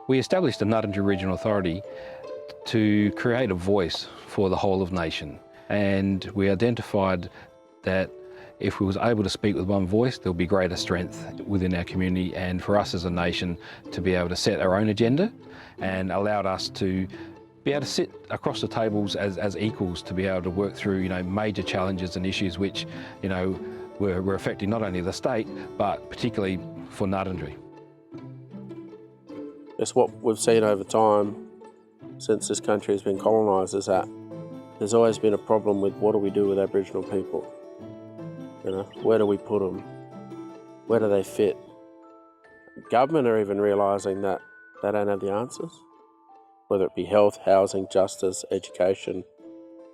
We established the NationN Regional Authority to create a voice for the whole of nation, and we identified that if we was able to speak with one voice, there'll be greater strength within our community, and for us as a nation to be able to set our own agenda, and allowed us to be able to sit across the tables as equals, to be able to work through major challenges and issues which were affecting not only the state but particularly for Narrandjeri. It's what we've seen over time since this country has been colonised, is that there's always been a problem with what do we do with Aboriginal people. Where do we put them? Where do they fit? Government are even realising that they don't have the answers, whether it be health, housing, justice, education,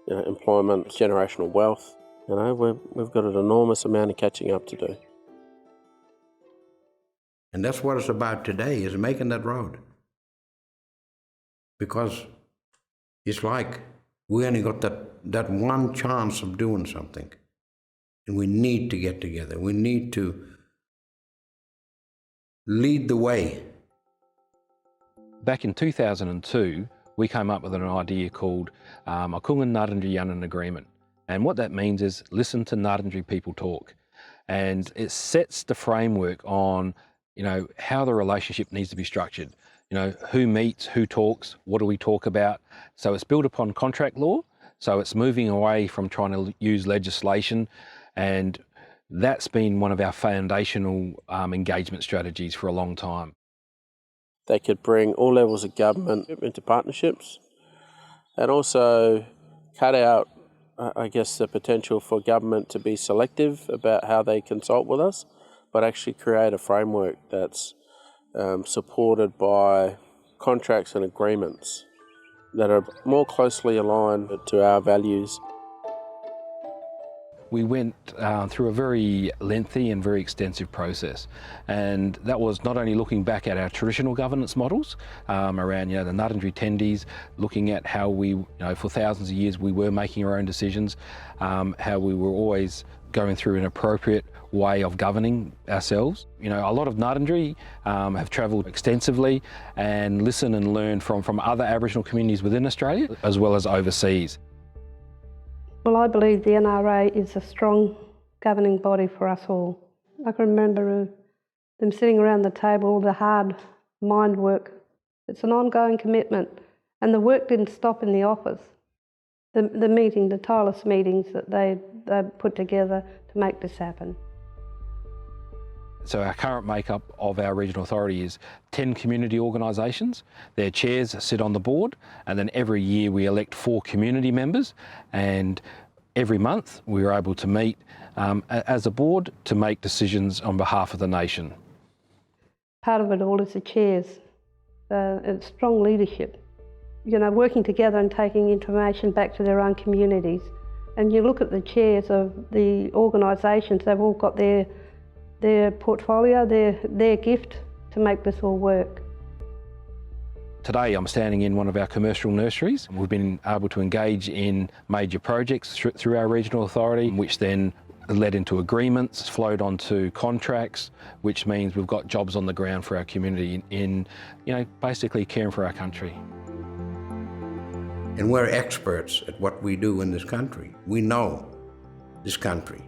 employment, generational wealth. We've got an enormous amount of catching up to do. And that's what it's about today, is making that road. Because it's like we only got that one chance of doing something. And we need to get together. We need to lead the way. Back in 2002, we came up with an idea called Akungan Narrandjeri Yanan Agreement. And what that means is listen to Narrandjeri people talk. And it sets the framework on how the relationship needs to be structured. Who meets, who talks, what do we talk about? So it's built upon contract law. So it's moving away from trying to use legislation. And that's been one of our foundational engagement strategies for a long time. They could bring all levels of government into partnerships and also cut out, the potential for government to be selective about how they consult with us, but actually create a framework that's supported by contracts and agreements that are more closely aligned to our values. We went through a very lengthy and very extensive process, and that was not only looking back at our traditional governance models around the Narrandjeri tendies, looking at how we, for thousands of years we were making our own decisions, how we were always going through an appropriate way of governing ourselves. A lot of Narrandjeri have travelled extensively and listened and learned from other Aboriginal communities within Australia as well as overseas. Well, I believe the NRA is a strong governing body for us all. I can remember them sitting around the table, all the hard mind work. It's an ongoing commitment, and the work didn't stop in the office. The tireless meetings that they put together to make this happen. So our current makeup of our regional authority is 10 community organisations. Their chairs sit on the board, and then every year we elect 4 community members, and every month we are able to meet as a board to make decisions on behalf of the nation. Part of it all is the chairs. It's strong leadership. Working together and taking information back to their own communities. And you look at the chairs of the organisations, they've all got their portfolio, their gift to make this all work. Today I'm standing in one of our commercial nurseries. We've been able to engage in major projects through our regional authority, which then led into agreements, flowed onto contracts, which means we've got jobs on the ground for our community in basically caring for our country. And we're experts at what we do in this country. We know this country.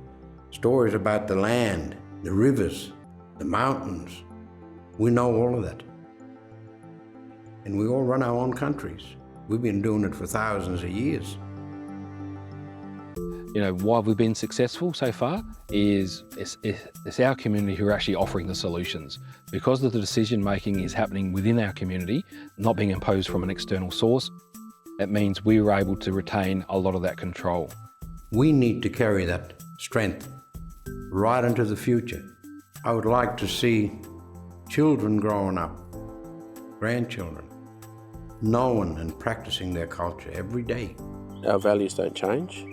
Stories about the land, the rivers, the mountains. We know all of that. And we all run our own countries. We've been doing it for thousands of years. Why we've been successful so far is it's our community who are actually offering the solutions. Because of the decision making is happening within our community, not being imposed from an external source, it means we were able to retain a lot of that control. We need to carry that strength right into the future. I would like to see children growing up, grandchildren, knowing and practicing their culture every day. Our values don't change.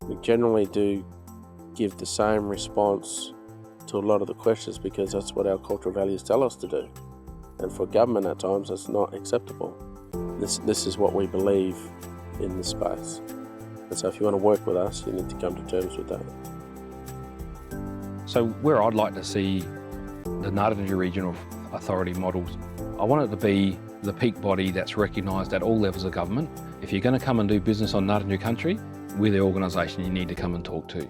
We generally do give the same response to a lot of the questions because that's what our cultural values tell us to do. And for government at times, it's not acceptable. This is what we believe in this space. And so if you want to work with us, you need to come to terms with that. So where I'd like to see the NationN Regional authority models. I want it to be the peak body that's recognised at all levels of government. If you're going to come and do business on Ngarrindjeri country, we're the organisation you need to come and talk to.